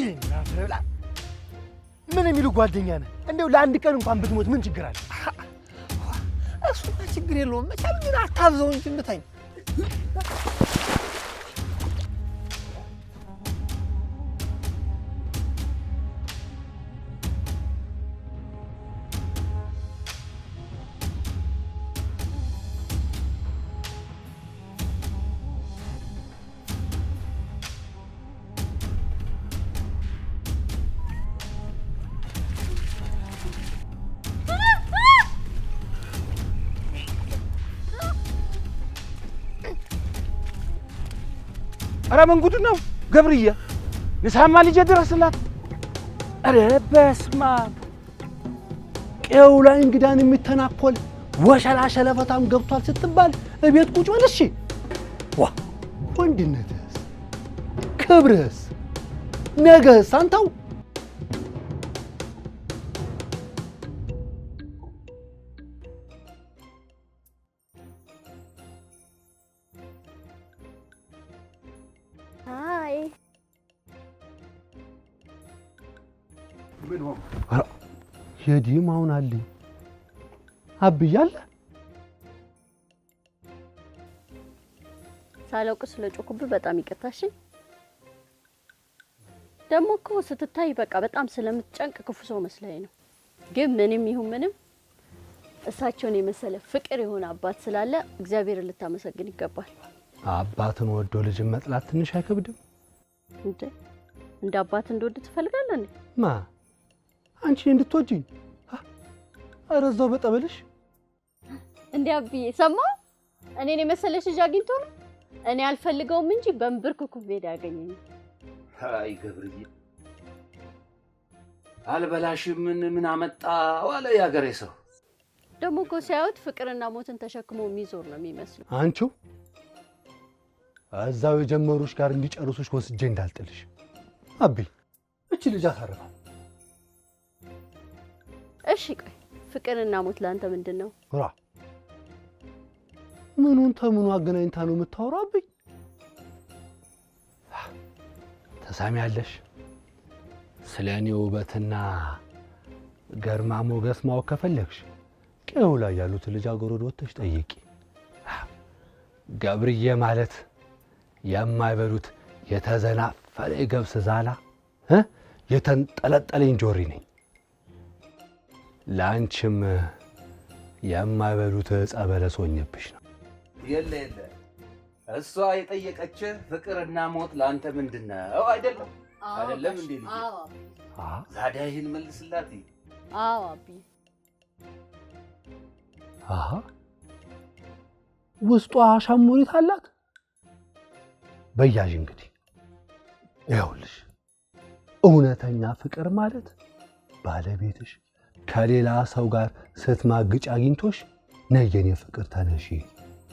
ይናፈላ ምን የሚሉ ጓደኛ ነህ እንደው ለአንድ ቀን እንኳን ብትሞት ምን ችግር አለ እሱ ችግር የለውም መቻል ግን አታብዘው እንጂ እንታኝ ኧረ ምን ጉድ ነው ገብርዬ ንሳማ ልጅ ድረስላት ኧረ በስመ አብ ቄው ላይ እንግዳን የሚተናኮል ወሸላ ሸለፈታም ገብቷል ስትባል እቤት ቁጭ በል እሺ ዋ ወንድነትስ ክብርስ ነገስ አንተው የዲም አሁን አለኝ አብያለ ሳላውቅ ስለጮኩብህ በጣም ይቅርታሽ ደግሞ እኮ ስትታይ በቃ በጣም ስለምትጨንቅ ክፉ ሰው መስለኝ ነው ግን ምንም ይሁን ምንም እሳቸውን የመሰለ ፍቅር የሆነ አባት ስላለ እግዚአብሔር ልታመሰግን ይገባል አባትን ወዶ ልጅ መጥላት ትንሽ አይከብድም እንደ አባት እንደወድ ትፈልጋለህ እንዴ ማ አንቺ እንድትወጂኝ አረዛው በጠበልሽ እንዴ አብዬ ሰማው እኔን የመሰለሽ ልጅ አግኝቶ ነው እኔ አልፈልገውም እንጂ በእንብርክኩ ቤት ያገኘኝ አይ ገብርዬ አልበላሽ ምን አመጣ ዋለ ያገሬ ሰው ደግሞ እኮ ሲያዩት ፍቅርና ሞትን ተሸክሞ የሚዞር ነው የሚመስለው አንቺው አዛው የጀመሩሽ ጋር እንዲጨርሱሽ ወስጄ እንዳልጥልሽ አብይ እቺ ልጅ አታረፋ እሺ ቆይ ፍቅርና ሞት ላንተ ምንድነው ራ ምኑን ተምኑ አገናኝታ ነው የምታወራው አብይ ተሳሚያለሽ ስለኔ ውበትና ገርማ ሞገስ ማወቅ ከፈለግሽ ቄው ላይ ያሉት ልጃገረድ ወጥተሽ ጠይቂ ገብርዬ ማለት የማይበሉት የተዘናፈለ ገብስ ዛላ የተንጠለጠለ እንጆሪ ነኝ ላንቺም የማይበሉት ጸበለስ ሆኜብሽ ነው የለ እሷ የጠየቀች ፍቅርና ሞት ላንተ ምንድነው አይደለም አይደለም እንዴ ልጅ ዛዲያ ይሄን መልስላት አዎ አቢ ውስጧ አሻሙሪት አላት በያዥ እንግዲህ ይኸውልሽ እውነተኛ ፍቅር ማለት ባለቤትሽ ከሌላ ሰው ጋር ስትማግጭ አግኝቶሽ ነየኔ ፍቅር ተነሺ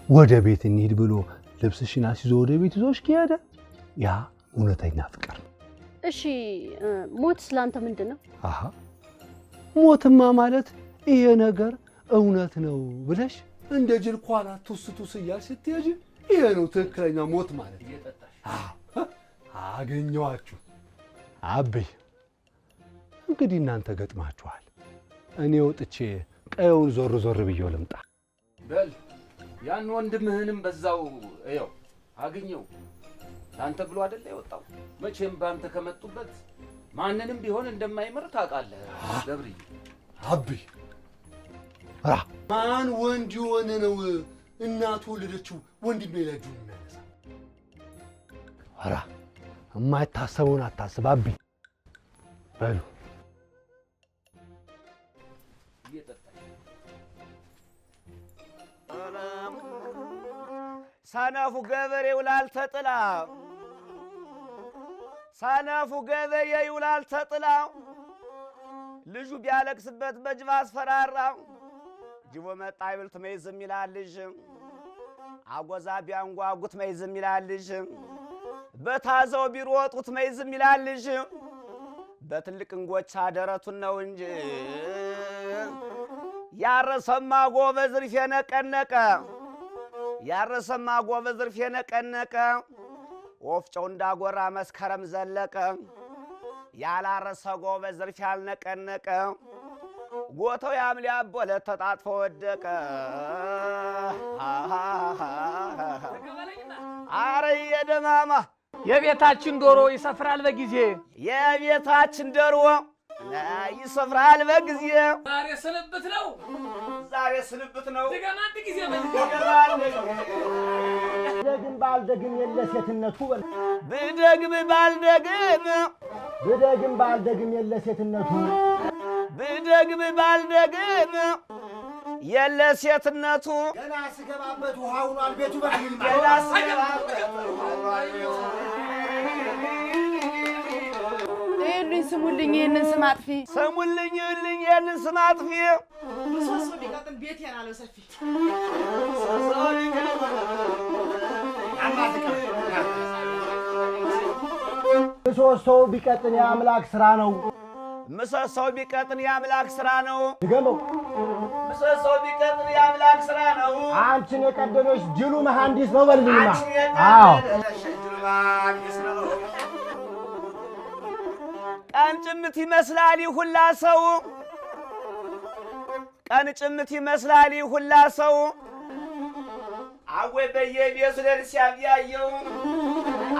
ወደ ቤት እንሂድ ብሎ ልብስሽን አስይዞ ወደ ቤት ይዞሽ ከሄደ ያ እውነተኛ ፍቅር እሺ ሞት ስላንተ ምንድነው ሞትማ ማለት ይሄ ነገር እውነት ነው ብለሽ እንደ ጅል ኳላ ቱስ እያልሽ ስትሄጂ ይሄ ነው ትክክለኛ ሞት ማለት አገኘኋችሁ አብይ እንግዲህ እናንተ ገጥማችኋል እኔ ወጥቼ ቀየውን ዞር ብዬው ልምጣ በል ያን ወንድምህንም በዛው እየው አገኘው አንተ ብሎ አይደል የወጣው መቼም ባንተ ከመጡበት ማንንም ቢሆን እንደማይመር ታውቃለህ ገብሪ አብይ ማን ወንድ የሆነ ነው እናቱ ወለደችው ወንድሜ ላይ ጁን የሚያነሳ የማይታሰበውን አታስብ አብይ በሉ ሰነፉ ገበሬ ይውላል ተጥላ ሰነፉ ገበሬ ይውላል ተጥላ ልጁ ቢያለቅስበት በጅብ አስፈራራ ጅቦ መጣ ይብልት መይዝም ይላል ልጅ አጎዛ ቢያንጓጉት መይዝም ይላል ልጅ በታዘው ቢሮጡት መይዝም ይላል ልጅ በትልቅ እንጎቻ ደረቱን ነው እንጂ ያረሰማ ጎበዝ እርፍ የነቀነቀ ያረሰማ ጎበዝ እርፍ የነቀነቀ ወፍጮው እንዳጎራ መስከረም ዘለቀ ያላረሰ ጎበዝ ዝርፍ ያልነቀነቀ ጎተው ያምሊ አቦለ ተጣጥፎ ወደቀ። አረ የደማማ የቤታችን ዶሮ ይሰፍራል በጊዜ የቤታችን ዶሮ ይሰፍራል በጊዜ ዛሬ ስንብት ነው ድገም አንድ ጊዜ ብደግም ባልደግም የለ ሴትነቱ ብደግም ባልደግም የለ ሴትነቱ ብደግም ባልደግም የለ ሴትነቱ ገና ስገባበት ውሃውን አልቤቱ በግል ገና ስገባበት ስሙልኝ ይሄንን ስም አጥፊ ይሄንን ስም አጥፊ ምሰሶ ቢቀጥን ቤቴን አለው ሰፊ ምሰሶው ቢቀጥን የአምላክ ስራ ነው። ምሰሶው ቢቀጥን የአምላክ ስራ ነው። ድገመው። ምሰሶው ቢቀጥን የአምላክ ስራ ነው። አንቺን የቀደመሽ ጅሉ መሐንዲስ ነው በልልኝማ። ቀን ጭምት ይመስላል ሁላ ሰው ቀን ጭምት ይመስላል ሁላ ሰው አወይ በየቤቱ ለልስ ያብያየው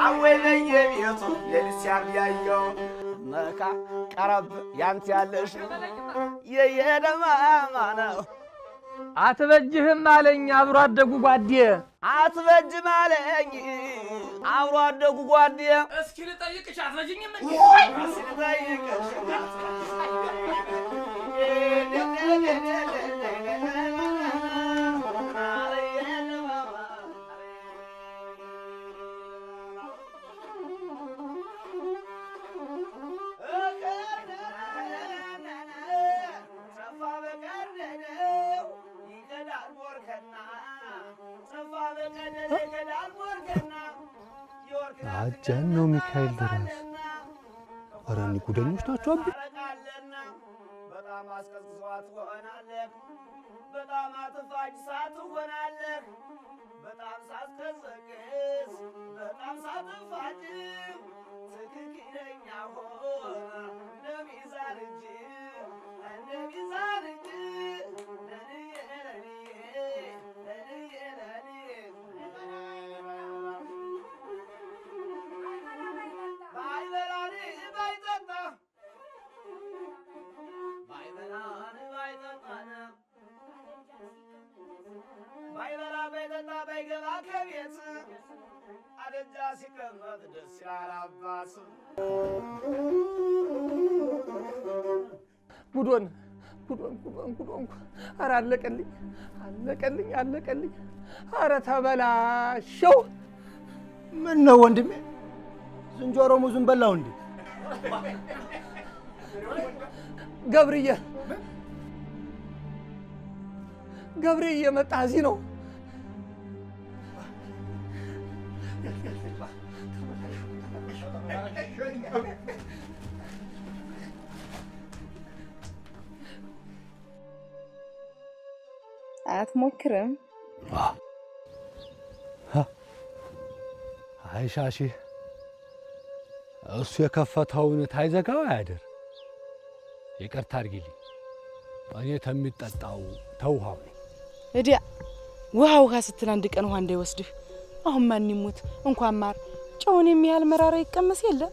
አወይ በየቤቱ ለልስ ያብያየው ነካ ቀረብ ያንተ ያለሽ የየደማማ ነው። አትበጅህም አለኝ አብሮ አደጉ ጓዴ አትበጅም አለኝ አብሮ አደጉ ጓዴ እስኪ ልጠይቅሽ አትበጅኝም እንዴ እስኪ ልጠይቅሽ አጃን ነው ሚካኤል ድረስ ኧረ እኒ ጉደኞች ናቸው። አቢ በጣም አስቀዝቅዟት ሆናለህ በጣም አትፋጅ ሳትሆናለህ በጣም ሳትቀዘቅዝ በጣም ሳትፋጅ ትክክለኛ ሆና እንደሚዛን እንጂ እንደሚዛን እንጂ ባይበላ ባይጠጣ ባይገባ ከቤት አደጃ ሲቀመጥ ደስ ይላል አባቱ። ጉዶን ኧረ አለቀልኝ ኧረ ተበላሸው። ምን ነው ወንድሜ ዝንጀሮ ሙዙን በላው እንዴ? ገብሬ እየመጣ እዚህ ነው። አትሞክርም? አይ ሻሺ እሱ የከፈተውን ታይዘጋው አያድር። ይቅርታ አድርጊልኝ። እኔ ተሚጠጣው ተውሃው እዲያ ውሃ ስትል አንድ ቀን ውሃ እንዳይወስድህ። አሁን ማን ይሙት እንኳን ማር ጨውን የሚያህል መራራ ይቀመስ የለ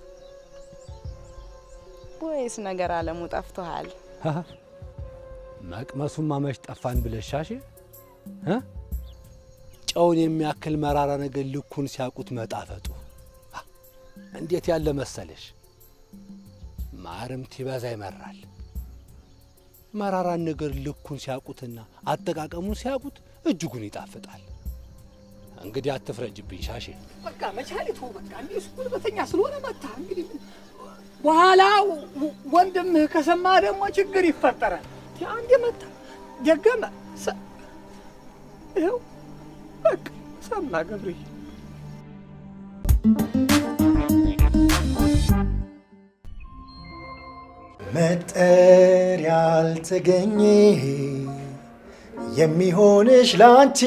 ወይስ ነገር አለሙ ጠፍቶሃል? መቅመሱማ መች ጠፋን ብለሽ ሻሺ ጨውን የሚያክል መራራ ነገር ልኩን ሲያውቁት መጣፈጡ እንዴት ያለ መሰለሽ። ማርም ትበዛ ይመራል። መራራን ነገር ልኩን ሲያውቁትና አጠቃቀሙን ሲያውቁት እጅጉን ይጣፍጣል። እንግዲህ አትፍረጅብኝ ሻሼ። በቃ መቻሊቱ በቃ እንዴ ጉልበተኛ ስለሆነ መታ። እንግዲህ በኋላ ወንድምህ ከሰማ ደግሞ ችግር ይፈጠራል። አንዴ መታ ደገመ። ይኸው በቃ ሰማ ገብርዬ። መጠር ያልተገኘ የሚሆንሽ ላንቺ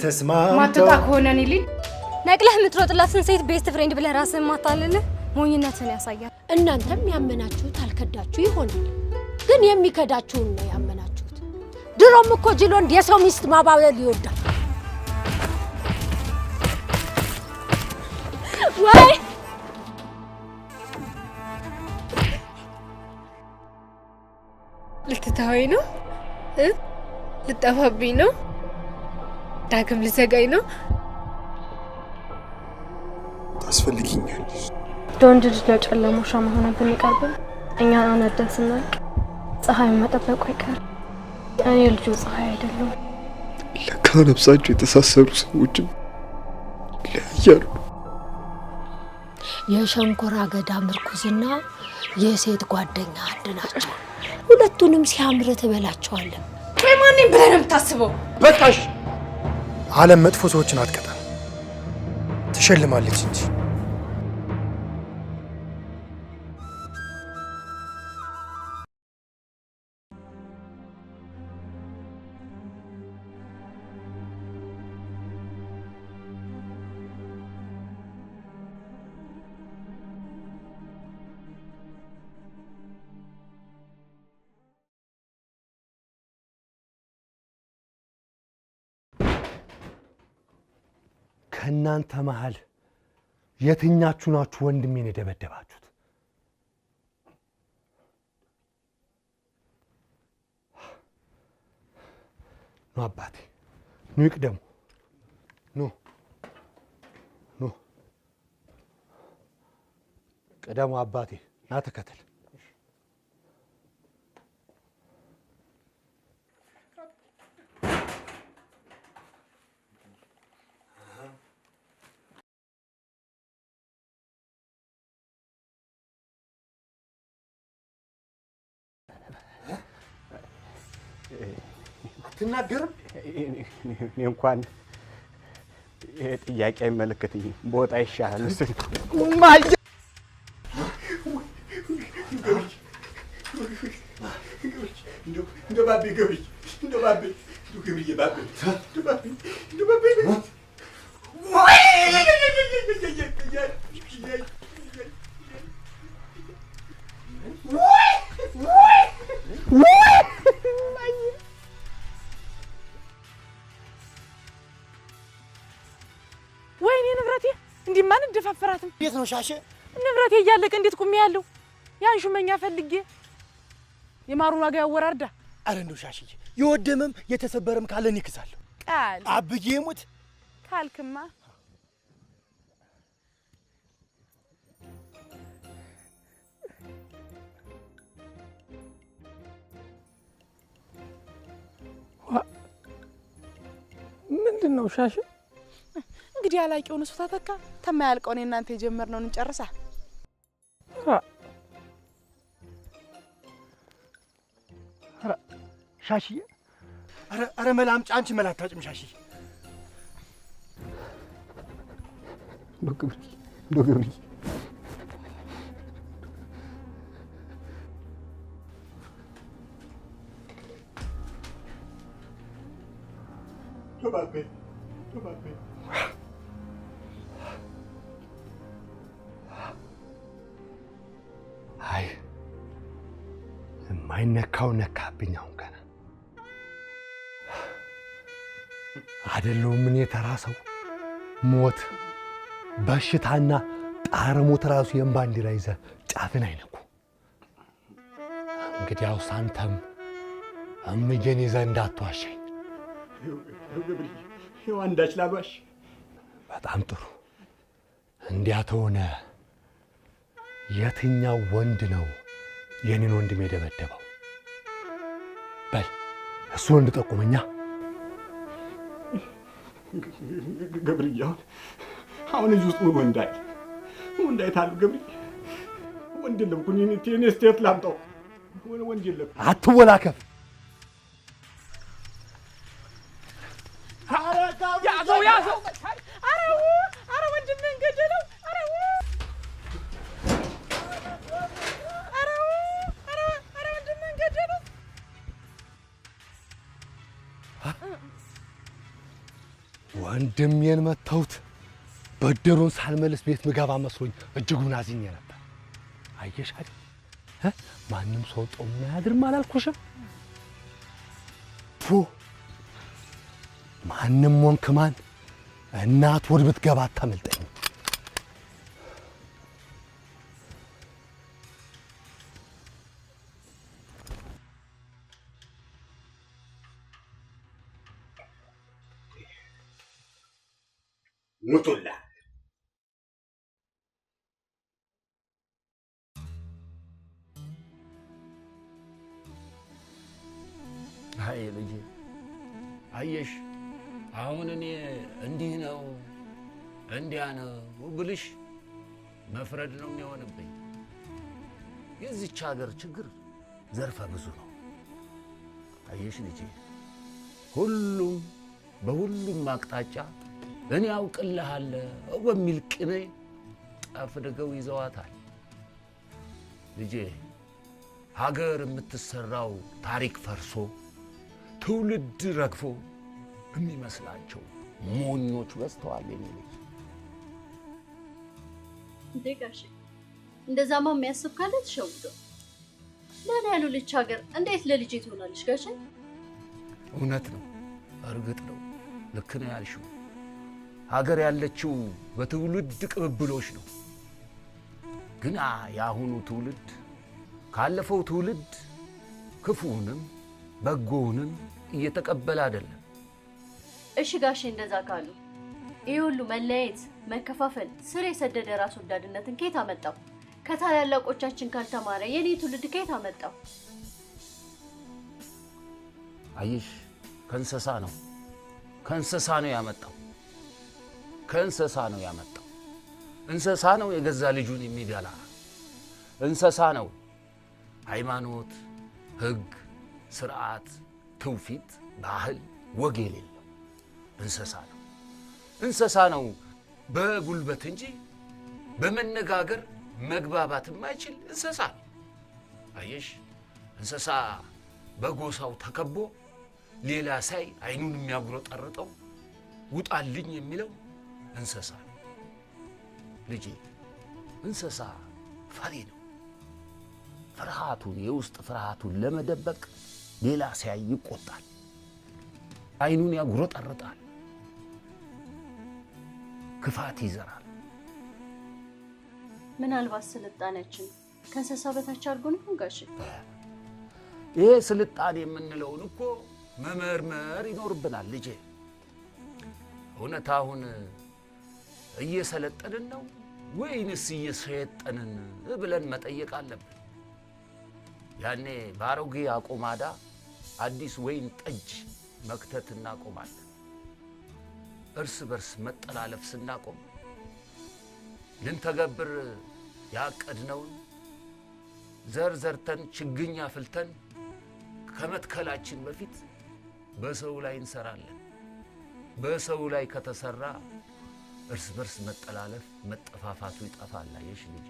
ተስማምቶ ማጥጣ ከሆነን ይልኝ ነቅለህ የምትሮጥላትን ሴት ቤስት ፍሬንድ ብለህ ራስህን ማታለልህ ሞኝነትን ያሳያል። እናንተም ያመናችሁት አልከዳችሁ ይሆናል። ግን የሚከዳችሁን ነው ያመናችሁት። ድሮም እኮ ጅል ወንድ የሰው ሚስት ማባበል ይወዳል። ወይ ልትተወኝ ነው? ልጠፋብኝ ነው? ዳግም ልዘጋኝ ነው? ታስፈልጊኛለሽ። ለወንድ ልጅ ለጨለማው ሻማ ሆነብን ይቀርብን። እኛን አነደን ስናልቅ ፀሐይን መጠበቁ አይቀርም። እኔ ልጁ ፀሐይ አይደለም። ለካ ነፍሳቸው የተሳሰሩ ሰዎችም ይለያያሉ። የሸንኮራ አገዳ ምርኩዝና የሴት ጓደኛ አንድ ናቸው። ሁለቱንም ሲያምር ትበላቸዋለህ። ማንንም ብለህ ነው የምታስበው? በቃሽ። ዓለም መጥፎ ሰዎችን አትቀጣም፣ ትሸልማለች እንጂ። ከእናንተ መሃል የትኛችሁ ናችሁ ወንድሜን የደበደባችሁት? ኑ አባቴ፣ ኑ ይቅደሙ። ኑ ቅደሙ አባቴ፣ ና ተከተል። አትናገርም? እኔ እንኳን ይሄ ጥያቄ አይመለከተኝም። ቦታ ይሻላል። ወይኔ ንብረቴ! እንዲማን እንደፋፈራትም ቤት ነው ሻሸ። ንብረቴ እያለቀ እንዴት ቁሜ ያለው? ያን ሹመኛ ፈልጌ የማሩን ዋጋ ያወራርዳ። አረ እንደው ሻሽዬ፣ የወደመም የተሰበረም ካለን ይክሳለሁ። ቃል አብዬ ሙት ካልክማ ምንድነው ሻሽ? እንግዲህ ያላቂውን እሱ ታተካ ተማያልቀውን እናንተ የጀመርነውን እንጨርሳ። ሻሽዬ፣ አረ መላምጫ፣ አንቺ መላታጭም ሻሽዬ። ዶግብሪ አይ የማይነካው ነካብኝ። አሁን ገና አይደለሁም እኔ ተራ ሰው። ሞት በሽታና ጣረ ሞት ራሱ የባንዲራ ይዘህ ጫፍን አይነኩ። እንግዲያውስ አንተም እምዬን ይዘህ እንዳትዋሸኝ። ይኸው አንዳች ላሏሽ። በጣም ጥሩ። እንዲያ ተሆነ የትኛው ወንድ ነው የኔን ወንድም የደበደበው? በል እሱ ወንድ ጠቁመኛ። ገብርዬ፣ አሁን እዚህ ውስጥ ምን ወንድ አይደል? ወንድ አይታሉ ገብርዬ? ወንድ የለም እኮ እኔ ስቴት ላምጣው። ወንድ የለም። አትወላከፍ። ያዘው! አረ ወንድምህን ገደለው! አረ ወንድምህን ገደለው! ወንድሜን መተውት። በደሩን ሳልመልስ ቤት ምገባ መስሎኝ እጅጉን አዝኜ ነበር። አየሽ አይደል ማንም ሰው ጦም ያድርም አላልኩሽም? ፉ ማንም ወንክ ማን እናት ወድ ብትገባ አታመልጠኝ። ሙቱላ አይ ልጄ አየሽ አሁን እኔ እንዲህ ነው እንዲያ ነው ብልሽ መፍረድ ነው የሚሆንብኝ። የዚች ሀገር ችግር ዘርፈ ብዙ ነው። አየሽ ልጄ ሁሉም በሁሉም አቅጣጫ እኔ አውቅልሃለሁ በሚል ቅኔ ጠፍድገው ይዘዋታል። ልጄ ሀገር የምትሰራው ታሪክ ፈርሶ ትውልድ ረግፎ የሚመስላቸው ሞኞች በዝተዋል። የሚል እንዴ ጋሼ እንደዛማ የሚያስብ ካለ ተሸውዶ ለኔ ያሉ ልጅ ሀገር እንዴት ለልጄ ትሆናለች? ጋሼ እውነት ነው፣ እርግጥ ነው፣ ልክ ነው ያልሽው። ሀገር ያለችው በትውልድ ቅብብሎች ነው። ግና የአሁኑ ትውልድ ካለፈው ትውልድ ክፉውንም በጎውንም እየተቀበለ አይደለም። እሺ ጋሼ እንደዛ ካሉ ይህ ሁሉ መለያየት፣ መከፋፈል፣ ስር የሰደደ ራስ ወዳድነትን ከየት አመጣው? ከታላላቆቻችን ካልተማረ የኔ ትውልድ ከየት አመጣው? አየሽ ከእንስሳ ነው ያመጣው። ከእንስሳ ነው ያመጣው። እንስሳ ነው የገዛ ልጁን የሚበላ። እንስሳ ነው ሃይማኖት፣ ህግ፣ ስርዓት፣ ትውፊት፣ ባህል፣ ወግ የሌለው እንስሳ ነው በጉልበት እንጂ በመነጋገር መግባባት የማይችል እንስሳ ነው። አየሽ እንስሳ በጎሳው ተከቦ ሌላ ሳይ አይኑን የሚያጉረጠርጠው ውጣልኝ የሚለው እንስሳ ነው። ልጄ እንስሳ ፈሪ ነው። ፍርሃቱን የውስጥ ፍርሃቱን ለመደበቅ ሌላ ሲያይ ይቆጣል፣ አይኑን ያጉረጠርጣል፣ ክፋት ይዘራል። ምናልባት ስልጣኔያችን ከእንስሳ በታች አድርጎ ነው ጋሼ? ይሄ ስልጣኔ የምንለውን እኮ መመርመር ይኖርብናል ልጄ። እውነት አሁን እየሰለጠንን ነው ወይንስ እየሰየጠንን ብለን መጠየቅ አለብን። ያኔ በአሮጌ አቆማዳ አዲስ ወይን ጠጅ መክተት እናቆማለን። እርስ በርስ መጠላለፍ ስናቆም ልንተገብር ያቀድነውን ዘር ዘርተን ችግኝ አፍልተን ከመትከላችን በፊት በሰው ላይ እንሰራለን። በሰው ላይ ከተሰራ እርስ በርስ መጠላለፍ መጠፋፋቱ ይጠፋል። አየሽ ልጄ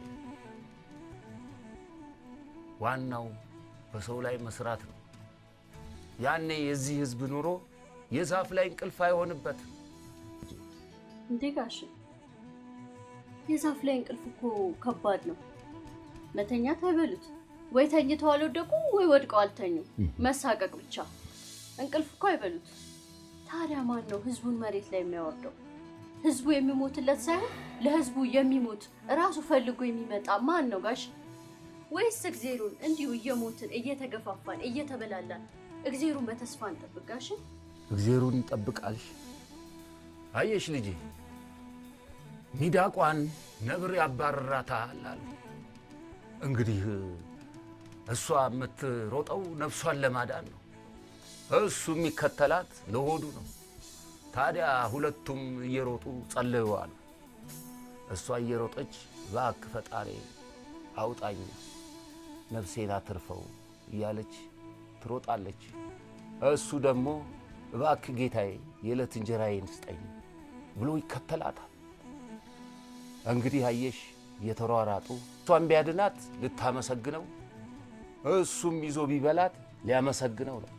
ዋናው በሰው ላይ መስራት ነው። ያኔ የዚህ ህዝብ ኑሮ የዛፍ ላይ እንቅልፍ አይሆንበትም። እንዴ ጋሼ የዛፍ ላይ እንቅልፍ እኮ ከባድ ነው። መተኛት አይበሉት፣ ወይ ተኝተው አልወደቁ ወይ ወድቀው አልተኙ፣ መሳቀቅ ብቻ። እንቅልፍ እኮ አይበሉት። ታዲያ ማን ነው ህዝቡን መሬት ላይ የሚያወርደው? ህዝቡ የሚሞትለት ሳይሆን ለህዝቡ የሚሞት ራሱ ፈልጎ የሚመጣ ማን ነው ጋሽ? ወይስ እግዚአብሔርን እንዲሁ እየሞትን እየተገፋፋን እየተበላላን እግዚአብሔርን በተስፋ እንጠብቅ ጋሽ? እግዚአብሔርን እንጠብቃልሽ? አየሽ ልጄ ሚዳቋን ነብር ያባርራታል አሉ። እንግዲህ እሷ የምትሮጠው ነፍሷን ለማዳን ነው፣ እሱ የሚከተላት ለሆዱ ነው። ታዲያ ሁለቱም እየሮጡ ጸለዩዋል። እሷ እየሮጠች እባክህ ፈጣሪ አውጣኝ ነፍሴን አትርፈው እያለች ትሮጣለች። እሱ ደግሞ እባክህ ጌታዬ የዕለት እንጀራዬን ስጠኝ ብሎ ይከተላታል። እንግዲህ አየሽ እየተሯሯጡ እሷን ቢያድናት ልታመሰግነው፣ እሱም ይዞ ቢበላት ሊያመሰግነው ነው።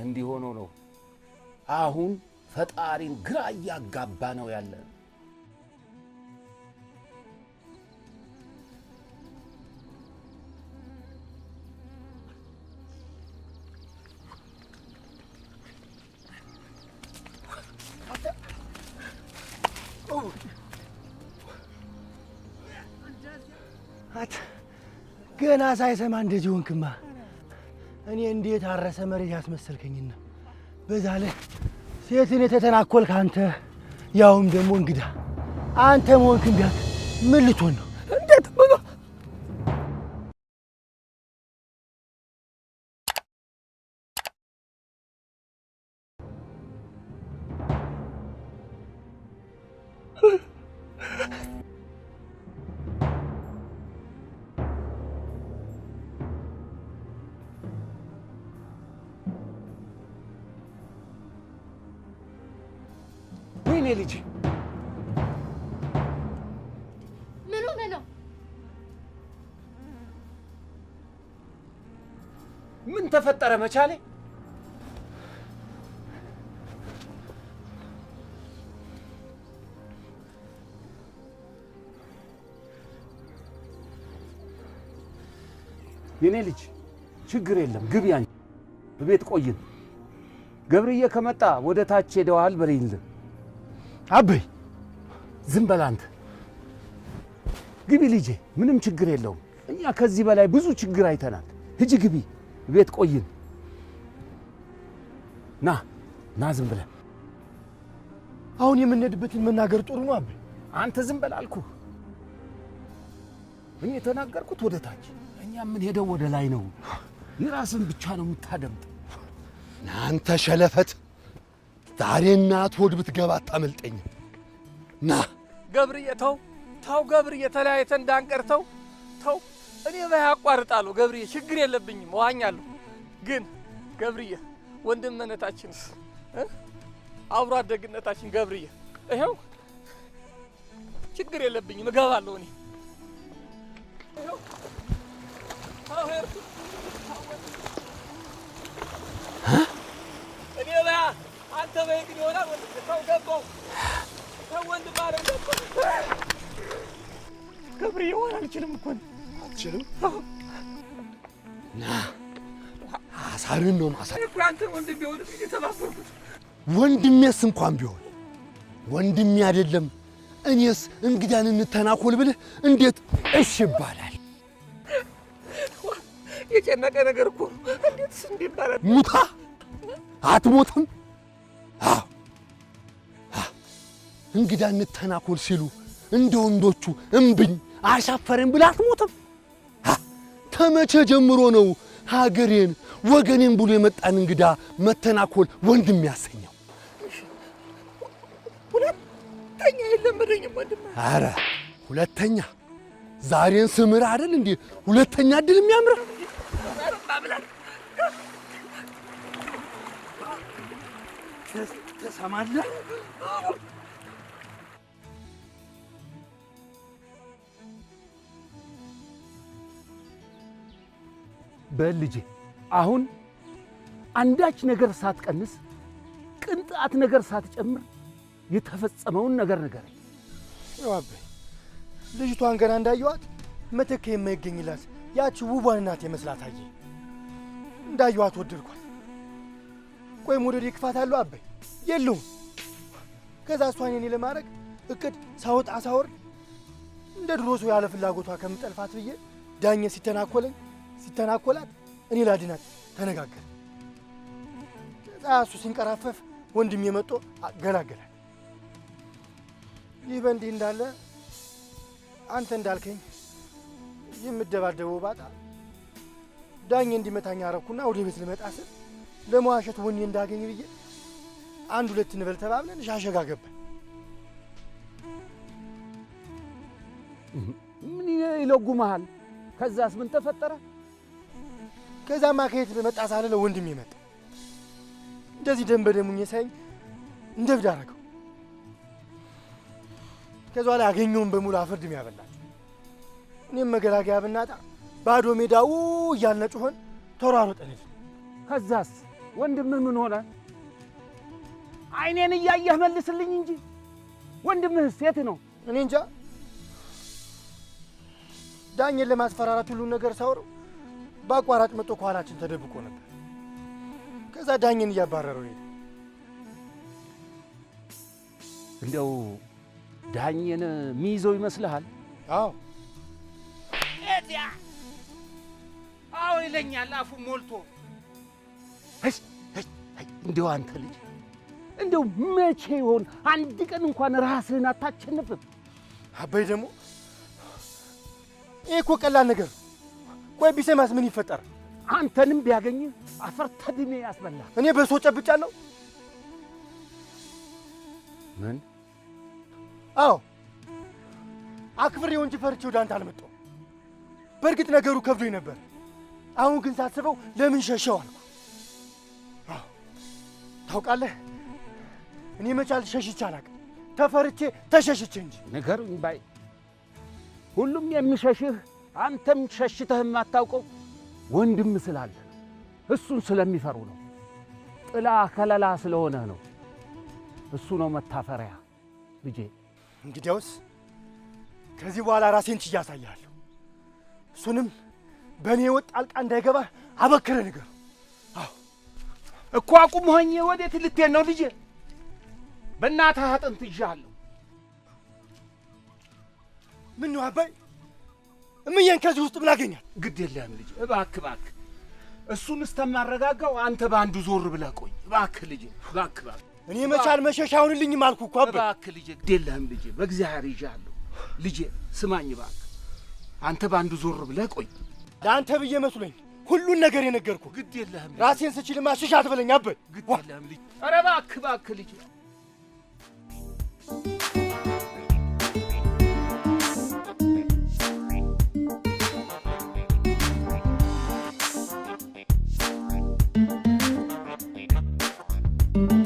እንዲህ ሆኖ ነው አሁን ፈጣሪን ግራ እያጋባ ነው ያለ። ገና ሳይሰማ እንደዚህ ሆንክማ። እኔ እንዴት አረሰ መሬት ያስመሰልከኝና በዛ ላይ ሴትን የተተናኮልክ አንተ፣ ያውም ደግሞ እንግዳ አንተ መሆንክን ቢያውቅ ምን ልትሆን ነው? እንዴት ብሎ ወይኔ ልጅ ምን ሆነ ነው? ምን ተፈጠረ መቻሌ? የኔ ልጅ ችግር የለም ግቢ፣ አንቺ በቤት ቆይን። ገብርዬ ከመጣ ወደ ታች ሄደዋል በለኝልን። አበይ ዝም በል አንተ። ግቢ ልጄ፣ ምንም ችግር የለውም። እኛ ከዚህ በላይ ብዙ ችግር አይተናል። ሂጂ ግቢ፣ ቤት ቆይን። ና ዝም ብለህ አሁን የምንሄድበትን መናገር ጥሩ ነው አበይ። አንተ ዝም በል አልኩህ። እኔ የተናገርኩት ወደ ታች፣ እኛ የምንሄደው ወደ ላይ ነው። የራስን ብቻ ነው የምታደምጥ። አንተ ሸለፈት፣ ዛሬ እናት ሆድ ብትገባ አታመልጠኝም። ና ገብርዬ፣ ተው ገብርዬ፣ ተለያይተን እንዳንቀርተው ተው። እኔ ላይ አቋርጣለሁ ገብርዬ፣ ችግር የለብኝም፣ እዋኛለሁ። ግን ገብርዬ ወንድምነታችንስ አብሮ አደግነታችን ገብርዬ፣ ይኸው ችግር የለብኝም፣ እገባለሁ እኔ። እኔ ላይ አንተ በይ ግን ይሆናል ወንድ ተው ገባው ተው ወንድ ማረግ ገባው ገብርዬ ሆነ አልችልም እኮ አልችልም። ና አሳርን ነው ማሳር እኮ አንተ ወንድም ቢሆን እየተባበርኩት ወንድሜስ እንኳን ቢሆን ወንድሜ አይደለም። እኔስ እንግዳን እንተናኮል ብለህ እንዴት እሺ ይባላል? የጨነቀ ነገር እኮ እንዴትስ እንዲባላል? ሙታ አትሞትም? አዎ እንግዳ እንተናኮል ሲሉ እንደ ወንዶቹ እምብኝ አሻፈረን ብለህ አትሞትም? ከመቼ ጀምሮ ነው ሀገሬን ወገኔን ብሎ የመጣን እንግዳ መተናኮል ወንድም ያሰኘው? ሁለተኛ የለመደኝም ወንድም። ኧረ ሁለተኛ ዛሬን ስምር አይደል እንዴ ሁለተኛ እድል የሚያምር ተሰማለህ? በል ልጄ፣ አሁን አንዳች ነገር ሳትቀንስ ቅንጣት ነገር ሳትጨምር የተፈጸመውን ነገር ንገረኝ። አበይ ልጅቷን ገና እንዳየኋት መተካ የማይገኝላት ያቺ ውቧን እናቴ መስላት አየ። እንዳየኋት ወደድኳት። ቆይ መውደዴ ክፋት አለው አበይ? የለውም። ከዛ እሷን የኔ ለማድረግ እቅድ ሳወጣ ሳወርድ እንደ ድሮ ሰው ያለ ፍላጎቷ ከምጠልፋት ብዬ ዳኘ ሲተናኮላት እኔ ላድናት ተነጋገር። ከዛ እሱ ሲንቀራፈፍ ወንድሜ መጥቶ ገላገላል። ይህ በእንዲህ እንዳለ አንተ እንዳልከኝ የምደባደበው ባጣ ዳኘ እንዲመታኝ አረኩና ወደ ቤት ልመጣ ስል ለመዋሸት ወኔ እንዳገኝ ብዬ አንድ ሁለት እንበል ተባብለን ሻሸጋ ገባን። ምን ይለጉመሃል? ከዛስ ምን ተፈጠረ? ከዛማ ከየት በመጣ ሳለ ወንድሜ መጣ። እንደዚህ ደም በደሙኝ ሳይኝ እንደ እብድ አደረገው። ከዛ ላይ አገኘውን በሙሉ አፈርድም ያበላል። እኔም መገላገያ ብናጣ ባዶ ሜዳው እያልን ጮኸን ተሯሮጠን። ከዛስ ወንድምህ ምን ሆነ? አይኔን እያየህ መልስልኝ እንጂ ወንድምህስ የት ነው? እኔ እንጃ። ዳኘን ለማስፈራራት ሁሉን ነገር ሳወረው በአቋራጭ መጥቶ ከኋላችን ተደብቆ ነበር። ከዛ ዳኘን እያባረረው ሄደ። እንደው ዳኘን ሚይዘው ይመስልሃል? አዎ። ወዲያ አዎ ይለኛል አፉ ሞልቶ። እንደው አንተ ልጅ እንደው መቼ ይሆን አንድ ቀን እንኳን ራስህን አታቸንፍም? አባይ ደግሞ ይሄ እኮ ቀላል ነገር። ቆይ ቢሰማስ ምን ይፈጠር? አንተንም ቢያገኝ አፈር ተድሜ ያስበላ። እኔ በሰው ጨብጫለሁ። ምን? አዎ አክብሬው እንጂ ፈርቼ ወደ አንተ አልመጣሁም። በእርግጥ ነገሩ ከብዶኝ ነበር። አሁን ግን ሳስበው ለምን ሸሸው አልኩ። ታውቃለህ እኔ መቻል ሸሽቼ አላውቅም። ተፈርቼ ተሸሽቼ እንጂ። ንገሩኝ ባይ ሁሉም የሚሸሽህ አንተም ሸሽተህ የማታውቀው ወንድም ስላለ እሱን ስለሚፈሩ ነው። ጥላ ከለላ ስለሆነ ነው። እሱ ነው መታፈሪያ ልጄ። እንግዲያውስ ከዚህ በኋላ ራሴን ችዬ አሳያለሁ። እሱንም በእኔ ወጥ ጣልቃ እንዳይገባ አበክረ ንገረው። አዎ እኮ አቁመኸኝ ወዴት ልትሄድ ነው ልጄ? በእናትህ አጥንት ይዤሃለሁ። ምን ነው አባይ? እምዬን ከዚህ ውስጥ ምን አገኛት? ግድ የለህም ልጄ፣ እባክህ እባክህ። እሱን እስተማረጋጋው አንተ በአንዱ ዞር ብለህ ቆይ እባክህ ልጄ፣ እባክህ እባክህ። እኔ መቻል መሸሻ አሁንልኝም አልኩ እኮ አባይ። እባክህ ልጄ፣ ግድ የለህም ልጄ፣ በእግዚአብሔር ይዤሃለሁ ልጄ። ስማኝ እባክህ፣ አንተ በአንዱ ዞር ብለህ ቆይ። ለአንተ ብዬ መስሎኝ ሁሉን ነገር የነገርኩህ። ግድ የለህም ልጄ፣ ራሴን ስችልማ ሽሽ አትበለኝ አባይ። ግድ የለህም ልጄ። ኧረ እባክህ እባክህ ልጄ። Thank you.